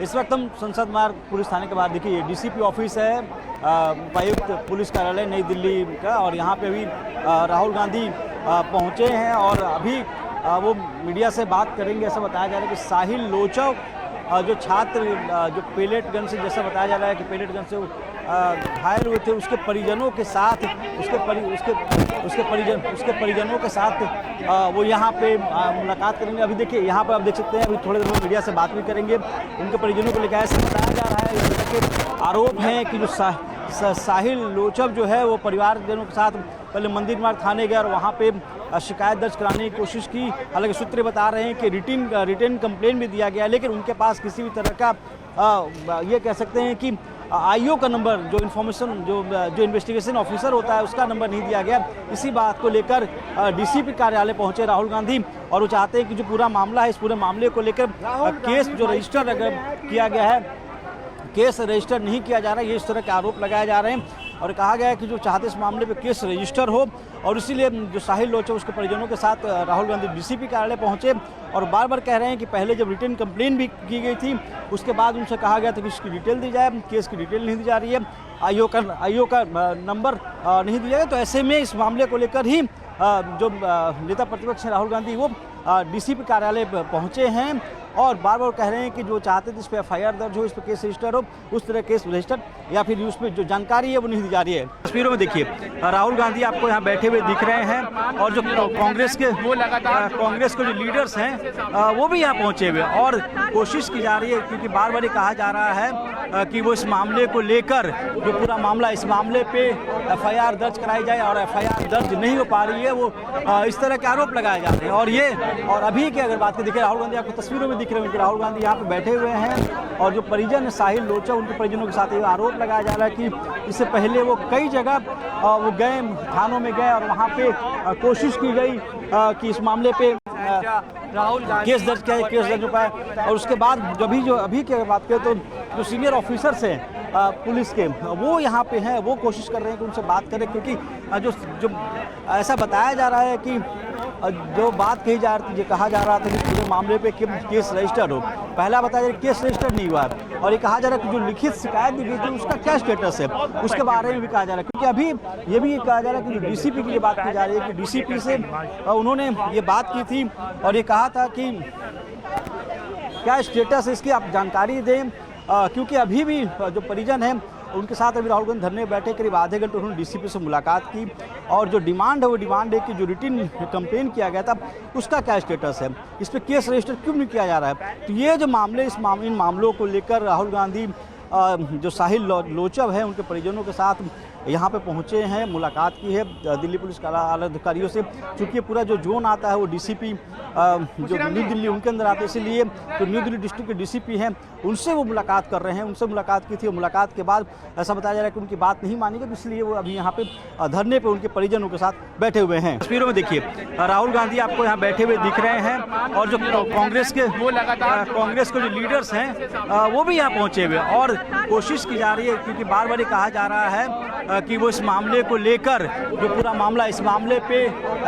इस वक्त हम संसद मार्ग पुलिस थाने के बाद देखिए डीसीपी ऑफिस है, उपायुक्त पुलिस कार्यालय नई दिल्ली का, और यहाँ पे अभी राहुल गांधी पहुँचे हैं और अभी वो मीडिया से बात करेंगे। ऐसा बताया जा रहा है कि साहिल लोचव जो छात्र जो पेलेट गन से, जैसा बताया जा रहा है कि पेलेट गन से घायल हुए थे, उसके परिजनों के साथ उसके परिजनों के साथ वो यहाँ पे मुलाकात करेंगे। अभी देखिए यहाँ पर आप देख सकते हैं, अभी थोड़ी देर में मीडिया से बात भी करेंगे। उनके परिजनों को लेकर ऐसा बताया जा रहा है, इस तरह के आरोप हैं कि जो साहिल लोचव जो है वो परिवारजनों के साथ पहले मंदिर मार्ग थाने गए और वहाँ पे शिकायत दर्ज कराने की कोशिश की। हालांकि सूत्र बता रहे हैं कि रिटन कंप्लेन भी दिया गया, लेकिन उनके पास किसी भी तरह का ये कह सकते हैं कि आईओ का नंबर, जो इन्फॉर्मेशन जो इन्वेस्टिगेशन ऑफिसर होता है उसका नंबर नहीं दिया गया। इसी बात को लेकर डीसीपी कार्यालय पहुंचे राहुल गांधी और वो चाहते हैं कि जो पूरा मामला है, इस पूरे मामले को लेकर केस जो रजिस्टर किया गया है, केस रजिस्टर नहीं किया जा रहा है, ये इस तरह के आरोप लगाए जा रहे हैं। और कहा गया है कि जो चाहते इस मामले पे केस रजिस्टर हो, और इसीलिए जो साहिल लोचव उसके परिजनों के साथ राहुल गांधी डीसीपी कार्यालय पहुंचे और बार बार कह रहे हैं कि पहले जब रिटन कंप्लेन भी की गई थी उसके बाद उनसे कहा गया था कि इसकी डिटेल दी जाए, केस की डिटेल नहीं दी जा रही है, आईओ का नंबर नहीं दिया गया। तो ऐसे में इस मामले को लेकर ही जो नेता प्रतिपक्ष हैं राहुल गांधी वो डीसीपी कार्यालय पहुँचे हैं और बार बार कह रहे हैं कि जो चाहते थे इस पर एफआईआर दर्ज हो, इस पर केस रजिस्टर हो, उस तरह केस रजिस्टर या फिर उस पर जो जानकारी है वो नहीं दी जा रही है। तस्वीरों में देखिए राहुल गांधी आपको यहाँ बैठे हुए दिख रहे हैं और जो कांग्रेस के जो लीडर्स हैं वो भी यहाँ पहुँचे हुए और कोशिश की जा रही है, क्योंकि बार बार ये कहा जा रहा है कि वो इस मामले को लेकर, जो पूरा मामला, इस मामले पे एफआईआर दर्ज कराई जाए और एफआईआर दर्ज नहीं हो पा रही है, वो इस तरह के आरोप लगाए जा रहे हैं। और अभी की अगर बात करें, देखिए राहुल गांधी आपको तस्वीरों में दिख रहे हैं कि राहुल गांधी यहाँ पे बैठे हुए हैं और जो परिजन साहिल लोचव, उनके परिजनों के साथ ये आरोप लगाया जा रहा है कि इससे पहले वो कई जगह वो गए, थानों में गए और वहाँ पे कोशिश की गई कि इस मामले पे राहुल केस दर्ज किया, केस दर्ज हो पाए। और उसके बाद अभी की अगर बात करें तो जो सीनियर ऑफिसर्स हैं पुलिस के, वो यहाँ पे हैं, वो कोशिश कर रहे हैं कि उनसे बात करें, क्योंकि जो ऐसा बताया जा रहा है कि जो बात कही जा रही थी, कहा जा रहा था कि पूरे मामले पे केस रजिस्टर हो। पहला बताया जा रहा है केस रजिस्टर नहीं हुआ है और ये कहा जा रहा है कि जो लिखित शिकायत दी गई थी उसका क्या स्टेटस है, उसके बारे में भी कहा जा रहा है। क्योंकि अभी ये भी कहा जा रहा है कि जो डीसीपी की ये बात की जा रही है कि डीसीपी से उन्होंने ये बात की थी और ये कहा था कि क्या स्टेटस है इसकी आप जानकारी दें, क्योंकि अभी भी जो परिजन हैं उनके साथ अभी राहुल गांधी धरने बैठे, करीब आधे घंटे उन्होंने डीसीपी से मुलाकात की और जो डिमांड है वो डिमांड है कि जो रिटन कंप्लेन किया गया था उसका क्या स्टेटस है, इस पर केस रजिस्टर क्यों नहीं किया जा रहा है। तो ये जो मामले, इन मामलों को लेकर राहुल गांधी जो साहिल लोचव है उनके परिजनों के साथ यहाँ पे पहुँचे हैं, मुलाकात की है दिल्ली पुलिस आला अधिकारियों से। चूँकि पूरा जो जोन आता है वो डीसीपी जो न्यू दिल्ली उनके अंदर आते हैं, इसलिए जो न्यू दिल्ली डिस्ट्रिक्ट के डीसीपी हैं उनसे वो मुलाकात कर रहे हैं, उनसे मुलाकात की थी और मुलाकात के बाद ऐसा बताया जा रहा है कि उनकी बात नहीं मानी गई, इसलिए वो अभी यहाँ पे धरने पे उनके परिजनों के साथ बैठे हुए हैं। तस्वीरों में देखिए राहुल गांधी आपको यहाँ बैठे हुए दिख रहे हैं और जो कांग्रेस के जो लीडर्स हैं वो भी यहाँ पहुँचे हुए और कोशिश की जा रही है, क्योंकि बार बार ये कहा जा रहा है कि वो इस मामले को लेकर, जो पूरा मामला, इस मामले पे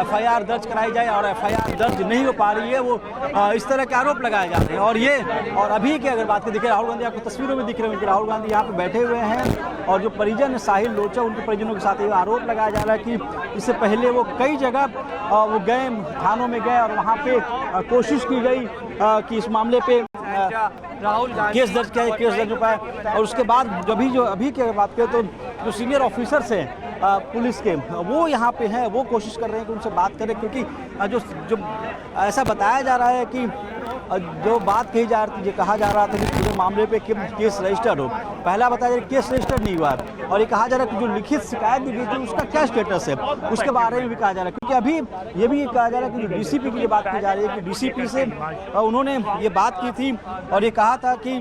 एफआईआर दर्ज कराई जाए और एफआईआर दर्ज नहीं हो पा रही है, वो इस तरह के आरोप लगाए जा रहे हैं। और अभी की अगर बात करें, देखिए राहुल गांधी आपको तस्वीरों में दिख रहे हैं कि राहुल गांधी यहाँ पे बैठे हुए हैं और जो परिजन साहिल लोचव, उनके परिजनों के साथ ये आरोप लगाया जा रहा है कि इससे पहले वो कई जगह वो गए, थानों में गए और वहाँ पे कोशिश की गई कि इस मामले पे राहुल केस दर्ज किया, केस दर्ज हो पाए। और उसके बाद अभी की अगर बात करें तो जो सीनियर ऑफिसर्स हैं पुलिस के, वो यहाँ पे हैं, वो कोशिश कर रहे हैं कि उनसे बात करें, क्योंकि जो ऐसा बताया जा रहा है कि जो बात कही जा रही थी, कहा जा रहा था कि पूरे मामले पे केस रजिस्टर हो। पहला बताया जा रहा है केस रजिस्टर नहीं हुआ है और ये कहा जा रहा है कि जो लिखित शिकायत दी गई थी उसका क्या स्टेटस है, उसके बारे में भी कहा जा रहा है। क्योंकि अभी ये भी कहा जा रहा है कि जो डीसीपी की ये बात की जा रही है कि डीसीपी से उन्होंने ये बात की थी और ये कहा था कि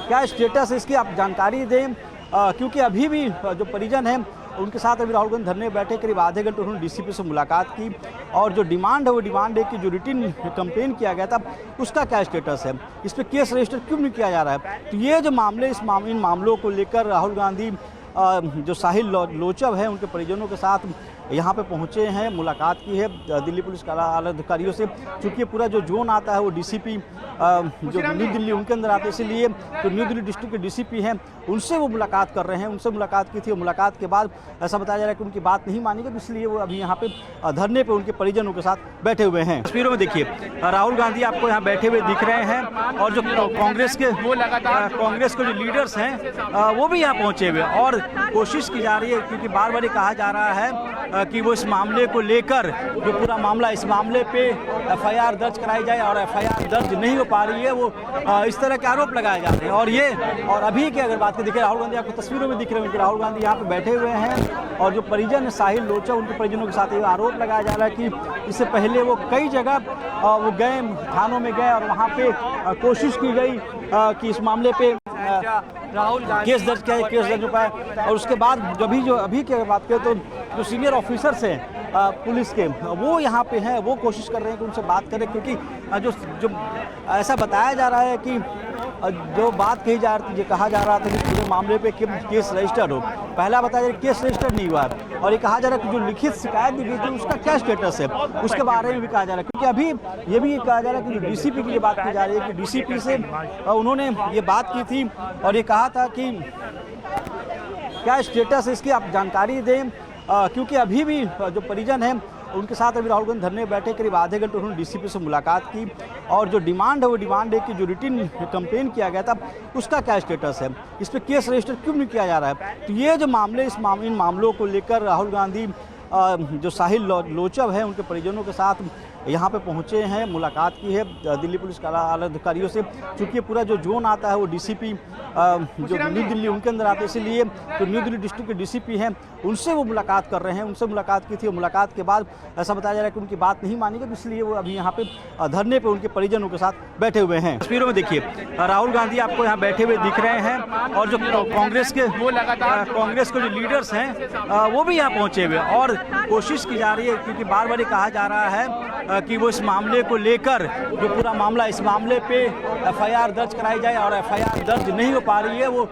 क्या स्टेटस है इसकी आप जानकारी दें, क्योंकि अभी भी जो परिजन हैं उनके साथ अभी राहुल गांधी धरने बैठे, करीब आधे घंटे उन्होंने डीसीपी से मुलाकात की और जो डिमांड है वो डिमांड है कि जो रिटन कंप्लेन किया गया था उसका क्या स्टेटस है, इस पर केस रजिस्टर क्यों नहीं किया जा रहा है। तो ये जो मामले, इन मामलों को लेकर राहुल गांधी जो साहिल लोचव है उनके परिजनों के साथ यहाँ पे पहुँचे हैं, मुलाकात की है दिल्ली पुलिस के आला अधिकारियों से। चूँकि पूरा जो जोन आता है वो डीसीपी जो न्यू दिल्ली उनके अंदर आते हैं, इसीलिए जो न्यू दिल्ली डिस्ट्रिक्ट के डीसीपी हैं उनसे वो मुलाकात कर रहे हैं। उनसे मुलाकात की थी और मुलाकात के बाद ऐसा बताया जा रहा है कि उनकी बात नहीं मानी गई, तो इसलिए वो अभी यहाँ पे धरने पे उनके परिजनों के साथ बैठे हुए हैं। तस्वीरों में देखिए राहुल गांधी आपको यहाँ बैठे हुए दिख रहे हैं और जो कांग्रेस के जो लीडर्स हैं वो भी यहाँ पहुँचे हुए और कोशिश की जा रही है, क्योंकि बार बार ये कहा जा रहा है कि वो इस मामले को लेकर जो पूरा मामला, इस मामले पे एफआईआर दर्ज कराई जाए और एफआईआर दर्ज नहीं हो पा रही है, वो इस तरह के आरोप लगाए जा रहे हैं। और अभी की अगर बात करें, देखिए राहुल गांधी आपको तस्वीरों में दिख रहे हैं कि राहुल गांधी यहाँ पे बैठे हुए हैं और जो परिजन साहिल लोचा, उनके परिजनों के साथ ये आरोप लगाया जा रहा है कि इससे पहले वो कई जगह वो गए, थानों में गए और वहाँ पे कोशिश की गई कि इस मामले पे राहुल केस दर्ज हो पाए। और उसके बाद जो अभी की अगर बात करें तो जो सीनियर ऑफिसर्स हैं पुलिस के, वो यहाँ पे हैं, वो कोशिश कर रहे हैं कि उनसे बात करें, क्योंकि जो ऐसा बताया जा रहा है कि जो बात कहा जा रहा था कि पूरे मामले पे केस रजिस्टर्ड हो। पहला बताया जा रहा है केस रजिस्टर्ड नहीं हुआ है और ये कहा जा रहा है कि जो लिखित शिकायत दी गई थी उसका क्या स्टेटस है, उसके बारे में भी कहा जा रहा है। क्योंकि अभी ये भी कहा जा रहा है कि जो डीसीपी की ये बात की जा रही है कि डीसीपी से उन्होंने ये बात की थी और ये कहा था कि क्या स्टेटस है इसकी आप जानकारी दें, क्योंकि अभी भी जो परिजन हैं उनके साथ अभी राहुल गांधी धरने बैठे, करीब आधे घंटे उन्होंने डीसीपी से मुलाकात की और जो डिमांड है वो डिमांड है कि जो रिटन कंप्लेन किया गया था उसका क्या स्टेटस है, इस पर केस रजिस्टर क्यों नहीं किया जा रहा है। तो ये जो मामले, इन मामलों को लेकर राहुल गांधी जो साहिल लोचा है उनके परिजनों के साथ यहाँ पे पहुँचे हैं, मुलाकात की है दिल्ली पुलिस के आला अधिकारियों से। चूँकि पूरा जो जोन आता है वो डीसीपी जो न्यू दिल्ली उनके अंदर आते हैं, इसीलिए जो न्यू दिल्ली डिस्ट्रिक्ट के डीसीपी हैं उनसे वो मुलाकात कर रहे हैं। उनसे मुलाकात की थी और मुलाकात के बाद ऐसा बताया जा रहा है कि उनकी बात नहीं मानी गई, तो इसलिए वो अभी यहाँ पे धरने पे उनके परिजनों के साथ बैठे हुए हैं। तस्वीरों में देखिए राहुल गांधी आपको यहाँ बैठे हुए दिख रहे हैं और जो कांग्रेस के जो लीडर्स हैं वो भी यहाँ पहुँचे हुए और कोशिश की जा रही है, क्योंकि बार बार ये कहा जा रहा है कि वो इस मामले को लेकर जो पूरा मामला, इस मामले पे एफआईआर दर्ज कराई जाए और एफआईआर दर्ज नहीं हो पा रही है, वो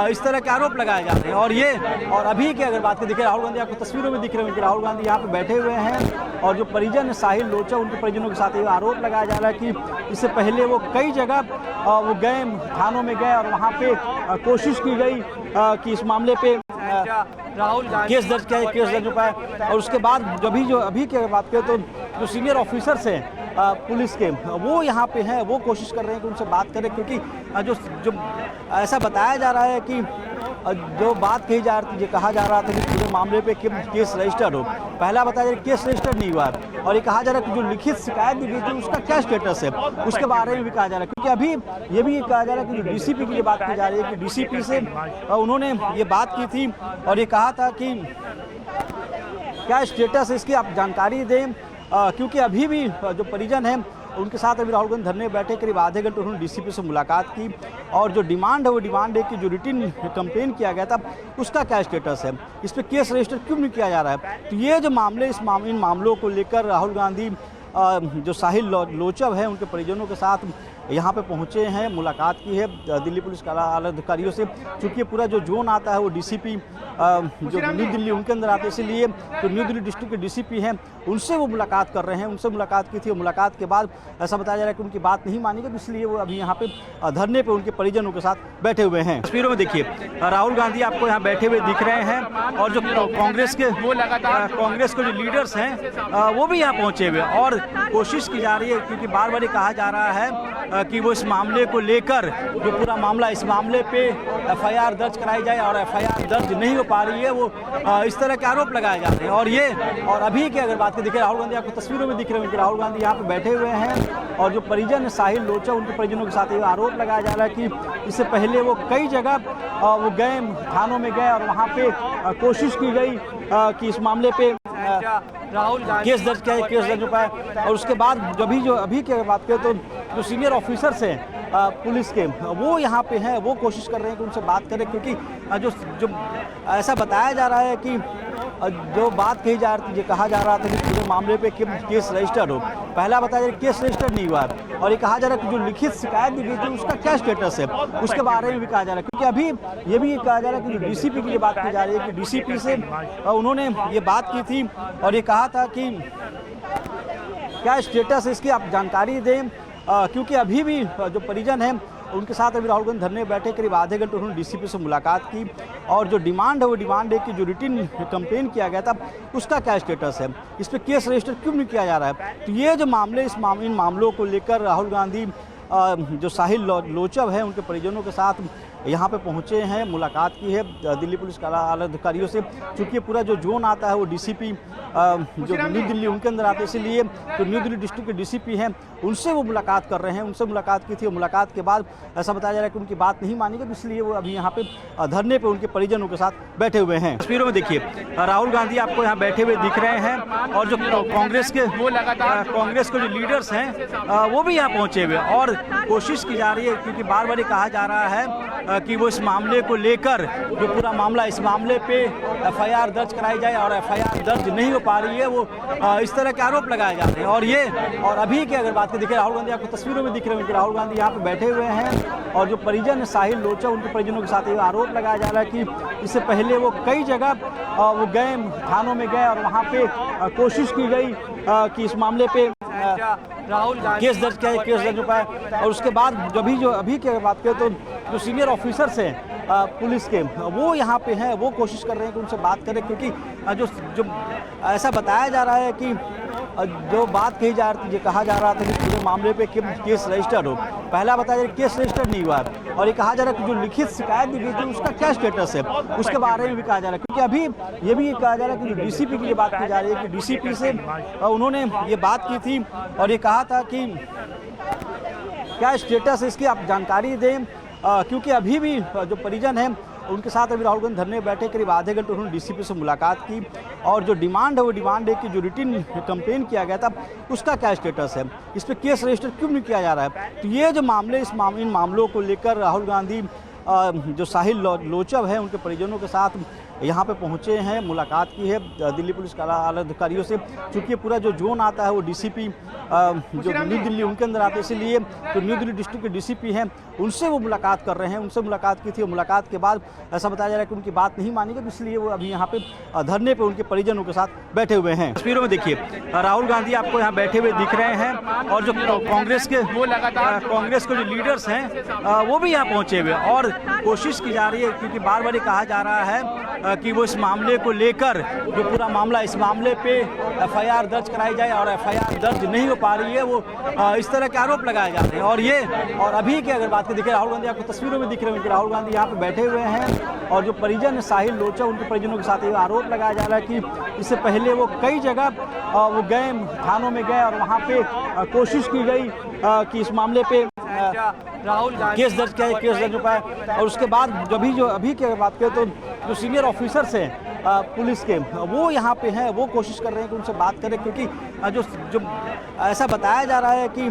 इस तरह के आरोप लगाए जा रहे हैं। और अभी की अगर बात करें, देखिए राहुल गांधी आपको तस्वीरों में दिख रहे हैं कि राहुल गांधी यहाँ पे बैठे हुए हैं और जो परिजन साहिल लोचा, उनके परिजनों के साथ ये आरोप लगाया जा रहा है कि इससे पहले वो कई जगह वो गए, थानों में गए और वहाँ पे कोशिश की गई कि इस मामले पे राहुल केस दर्ज हो पाए। और उसके बाद जो अभी की अगर बात करें तो जो सीनियर ऑफिसर्स हैं पुलिस के, वो यहाँ पे हैं, वो कोशिश कर रहे हैं कि उनसे बात करें, क्योंकि जो ऐसा बताया जा रहा है कि जो बात कहा जा रहा था कि पूरे मामले पे केस रजिस्टर्ड हो। पहला बताया जा रहा है केस रजिस्टर्ड नहीं हुआ है और ये कहा जा रहा है कि जो लिखित शिकायत दी गई थी उसका क्या स्टेटस है, उसके बारे में भी कहा जा रहा है। क्योंकि अभी ये भी कहा जा रहा है कि जो डीसीपी की ये बात की जा रही है कि डीसीपी से उन्होंने ये बात की थी और ये कहा था कि क्या स्टेटस है इसकी आप जानकारी दें, क्योंकि अभी भी जो परिजन हैं उनके साथ अभी राहुल गांधी धरने बैठे, करीब आधे घंटे उन्होंने डीसीपी से मुलाकात की और जो डिमांड है वो डिमांड है कि जो रिटन कंप्लेन किया गया था उसका क्या स्टेटस है, इस पर केस रजिस्टर क्यों नहीं किया जा रहा है। तो ये जो मामले, इन मामलों को लेकर राहुल गांधी जो साहिल लोचा है उनके परिजनों के साथ यहाँ पे पहुँचे हैं, मुलाकात की है दिल्ली पुलिस के आला अधिकारियों से। चूँकि पूरा जो जोन आता है वो डीसीपी जो न्यू दिल्ली उनके अंदर आते हैं, इसीलिए जो न्यू दिल्ली डिस्ट्रिक्ट के डीसीपी हैं उनसे वो मुलाकात कर रहे हैं। उनसे मुलाकात की थी और मुलाकात के बाद ऐसा बताया जा रहा है कि उनकी बात नहीं मानी गई, तो इसलिए वो अभी यहाँ पे धरने पे उनके परिजनों के साथ बैठे हुए हैं। तस्वीरों में देखिए राहुल गांधी आपको यहाँ बैठे हुए दिख रहे हैं और जो कांग्रेस के जो लीडर्स हैं वो भी यहाँ पहुँचे हुए और कोशिश की जा रही है, क्योंकि बार बार ये कहा जा रहा है कि वो इस मामले को लेकर जो पूरा मामला, इस मामले पे एफआईआर दर्ज कराई जाए और एफआईआर दर्ज नहीं हो पा रही है, वो इस तरह के आरोप लगाए जा रहे हैं। और अभी की अगर बात करें, देखिए राहुल गांधी आपको तस्वीरों में दिख रहे हैं कि राहुल गांधी यहाँ पे बैठे हुए हैं और जो परिजन साहिल लोचा, उनके परिजनों के साथ ये आरोप लगाया जा रहा है कि इससे पहले वो कई जगह वो गए, थानों में गए और वहाँ पे कोशिश की गई कि इस मामले पे राहुल केस दर्ज हो पाए। और उसके बाद जो अभी की अगर बात करें तो जो सीनियर ऑफिसर्स हैं पुलिस के, वो यहाँ पे हैं, वो कोशिश कर रहे हैं कि उनसे बात करें, क्योंकि जो ऐसा बताया जा रहा है कि जो बात कही जा रही थी, कहा जा रहा था कि पूरे मामले पे केस रजिस्टर हो। पहला बताया जा केस रजिस्टर नहीं हुआ है और ये कहा जा रहा है कि जो लिखित शिकायत दी गई थी उसका क्या स्टेटस है, उसके बारे में भी कहा जा रहा है। क्योंकि अभी ये भी कहा जा रहा है कि जो डीसीपी की ये बात की जा रही है कि डीसीपी से उन्होंने ये बात की थी और ये कहा था कि क्या स्टेटस है इसकी आप जानकारी दें, क्योंकि अभी भी जो परिजन हैं उनके साथ अभी राहुल गांधी धरने बैठे। करीब आधे घंटे उन्होंने डीसीपी से मुलाकात की और जो डिमांड है वो डिमांड है कि जो रिटन कंप्लेन किया गया था उसका क्या स्टेटस है, इस पर केस रजिस्टर क्यों नहीं किया जा रहा है। तो ये जो मामले इन मामलों को लेकर राहुल गांधी जो साहिल लोचव है उनके परिजनों के साथ यहाँ पे पहुँचे हैं, मुलाकात की है दिल्ली पुलिस के आला अधिकारियों से। चूँकि पूरा जो जोन आता है वो डीसीपी जो न्यू दिल्ली उनके अंदर आते हैं, इसीलिए जो न्यू दिल्ली डिस्ट्रिक्ट के डीसीपी हैं उनसे वो मुलाकात कर रहे हैं। उनसे मुलाकात की थी और मुलाकात के बाद ऐसा बताया जा रहा है कि उनकी बात नहीं मानी गई, इसलिए वो अभी यहाँ पे धरने पे उनके परिजनों के साथ बैठे हुए हैं। तस्वीरों में देखिए राहुल गांधी आपको यहाँ बैठे हुए दिख रहे हैं और जो कांग्रेस के जो लीडर्स हैं वो भी यहाँ पहुँचे हुए और कोशिश की जा रही है, क्योंकि बार बार ये कहा जा रहा है कि वो इस मामले को लेकर जो पूरा मामला इस मामले पे एफआईआर दर्ज कराई जाए और एफआईआर दर्ज नहीं हो पा रही है, वो इस तरह के आरोप लगाए जा रहे हैं। और अभी की अगर बात करें, देखिए राहुल गांधी आपको तस्वीरों में दिख रहे हैं कि राहुल गांधी यहाँ पे बैठे हुए हैं और जो परिजन साहिल लोचव उनके परिजनों के साथ ये आरोप लगाया जा रहा है कि इससे पहले वो कई जगह वो गए, थानों में गए और वहाँ पे कोशिश की गई कि इस मामले पे राहुल केस दर्ज किया, केस दर्ज हो पाए। और उसके बाद अभी की अगर बात करें तो जो सीनियर ऑफिसर्स हैं पुलिस के वो यहाँ पे हैं, वो कोशिश कर रहे हैं कि उनसे बात करें, क्योंकि जो ऐसा बताया जा रहा है कि जो बात कही जा रही थी, कहा जा रहा था कि पूरे मामले पे केस रजिस्टर हो। पहला बताया जा रहा है केस रजिस्टर नहीं हुआ है और ये कहा जा रहा है कि जो लिखित शिकायत दी गई थी उसका क्या स्टेटस है, उसके बारे में भी कहा जा रहा है। क्योंकि अभी ये भी कहा जा रहा है कि जो डीसीपी की ये बात की जा रही है कि डीसीपी से उन्होंने ये बात की थी और ये कहा था कि क्या स्टेटस है इसकी आप जानकारी दें, क्योंकि अभी भी जो परिजन हैं उनके साथ अभी राहुल गांधी धरने बैठे। करीब आधे घंटे उन्होंने डीसीपी से मुलाकात की और जो डिमांड है वो डिमांड है कि जो रिटन कंप्लेन किया गया था उसका क्या स्टेटस है, इस पर केस रजिस्टर क्यों नहीं किया जा रहा है। तो ये जो मामले इन मामलों को लेकर राहुल गांधी जो साहिल लोचव है उनके परिजनों के साथ यहाँ पे पहुँचे हैं, मुलाकात की है दिल्ली पुलिस के आला अधिकारियों से। चूँकि पूरा जो जोन आता है वो डीसीपी जो न्यू दिल्ली उनके अंदर आते हैं, इसीलिए जो न्यू दिल्ली डिस्ट्रिक्ट के डीसीपी हैं उनसे वो मुलाकात कर रहे हैं। उनसे मुलाकात की थी और मुलाकात के बाद ऐसा बताया जा रहा है कि उनकी बात नहीं मानी गई, इसलिए वो अभी यहाँ पे धरने पे उनके परिजनों के साथ बैठे हुए हैं। तस्वीरों में देखिए राहुल गांधी आपको यहाँ बैठे हुए दिख रहे हैं और जो कांग्रेस के जो लीडर्स हैं वो भी यहाँ पहुँचे हुए और कोशिश की जा रही है, क्योंकि बार बार ये कहा जा रहा है कि वो इस मामले को लेकर जो पूरा मामला इस मामले पे एफआईआर दर्ज कराई जाए और एफआईआर दर्ज नहीं हो पा रही है, वो इस तरह के आरोप लगाए जा रहे हैं। और अभी की अगर बात करें, देखिए राहुल गांधी आपको तस्वीरों में दिख रहे हैं कि राहुल गांधी यहाँ पे बैठे हुए हैं और जो परिजन साहिल लोचव उनके परिजनों के साथ ये आरोप लगाया जा रहा है कि इससे पहले वो कई जगह वो गए, थानों में गए और वहाँ पे कोशिश की गई कि इस मामले पे राहुल केस दर्ज किया, केस दर्ज हो पाए। और उसके बाद अभी की अगर बात करें तो जो सीनियर ऑफिसर्स हैं पुलिस के वो यहाँ पे हैं, वो कोशिश कर रहे हैं कि उनसे बात करें, क्योंकि जो ऐसा बताया जा रहा है कि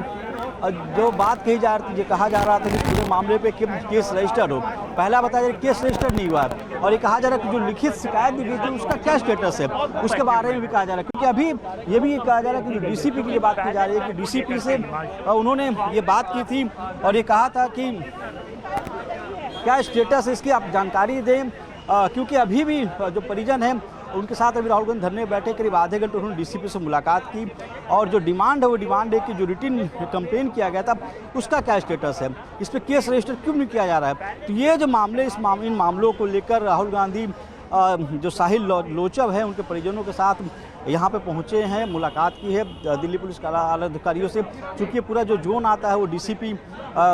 जो बात कही जा रही थी, कहा जा रहा था कि पूरे मामले पे केस रजिस्टर हो। पहला बताया जा रहा है केस रजिस्टर नहीं हुआ है और ये कहा जा रहा है कि जो लिखित शिकायत दी गई थी उसका क्या स्टेटस है, उसके बारे में भी कहा जा रहा है। क्योंकि अभी ये भी कहा जा रहा है कि जो डीसीपी की ये बात की जा रही है कि डीसीपी से उन्होंने ये बात की थी और ये कहा था कि क्या स्टेटस है इसकी आप जानकारी दें, क्योंकि अभी भी जो परिजन हैं उनके साथ अभी राहुल गांधी धरने बैठे। करीब आधे घंटे उन्होंने डीसीपी से मुलाकात की और जो डिमांड है वो डिमांड है कि जो रिटन कंप्लेन किया गया था उसका क्या स्टेटस है, इस पर केस रजिस्टर क्यों नहीं किया जा रहा है। तो ये जो मामले इन मामलों को लेकर राहुल गांधी जो साहिल लोचव है उनके परिजनों के साथ यहाँ पे पहुँचे हैं, मुलाकात की है दिल्ली पुलिस के आला अधिकारियों से। चूँकि पूरा जो जोन आता है वो डीसीपी